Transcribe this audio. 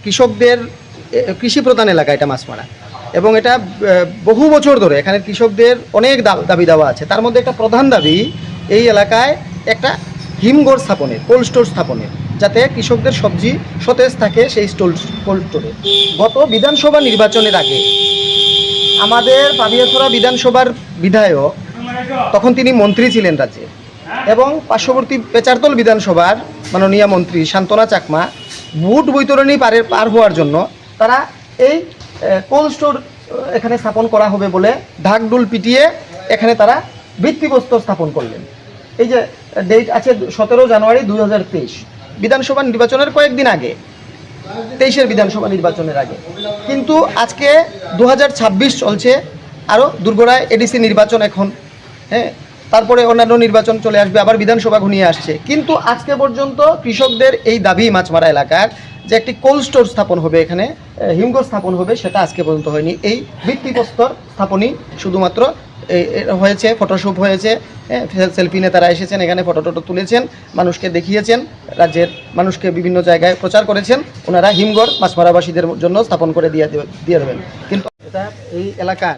কৃষকদের কৃষি প্রধান এলাকা এটা মাছমারা, এবং এটা বহু বছর ধরে এখানে কৃষকদের অনেক দাবি দাওয়া আছে। তার মধ্যে একটা প্রধান দাবি এই এলাকায় একটা হিমঘর স্থাপনের, কোল্ড স্টোর স্থাপনের, যাতে কৃষকদের সবজি সতেজ থাকে সেই কোল্ড স্টোরে। গত বিধানসভা নির্বাচনের আগে আমাদের পাবিয়াছড়া বিধানসভার বিধায়ক, তখন তিনি মন্ত্রী ছিলেন রাজ্যে, এবং পার্শ্ববর্তী পেচারতল বিধানসভার মাননীয় মন্ত্রী শান্তনা চাকমা ভোট বৈতরণী পার হওয়ার জন্য তারা এই কোল্ড স্টোর এখানে স্থাপন করা হবে বলে ঢাকঢোল পিটিয়ে এখানে তারা ভিত্তিপ্রস্তর স্থাপন করলেন। এই যে ডেট আছে 17 জানুয়ারি 2023, বিধানসভা নির্বাচনের কয়েকদিন আগে, 23-এর বিধানসভা নির্বাচনের আগে। কিন্তু আজকে 2026 চলছে, আরও দুর্গরায় এডিসি নির্বাচন এখন, হ্যাঁ, তারপরে অন্যান্য নির্বাচন চলে আসবে, আবার বিধানসভা ঘনিয়ে আসছে। কিন্তু আজকে পর্যন্ত কৃষকদের এই দাবি মাছমারা এলাকার যে একটি কোল্ড স্টোর স্থাপন হবে, এখানে হিমঘর স্থাপন হবে, সেটা আজকে পর্যন্ত হয়নি। এই ভিত্তিপ্রস্তর স্থাপনই শুধুমাত্র হয়েছে, ফটোশুট হয়েছে, সেলফি নিয়ে তারা এসেছেন, এখানে ফটো তুলেছেন, মানুষকে দেখিয়েছেন, রাজ্যের মানুষকে বিভিন্ন জায়গায় প্রচার করেছেন ওনারা হিমঘর মাছমারাবাসীদের জন্য স্থাপন করে দিয়ে দেবেন। কিন্তু এটা এই এলাকার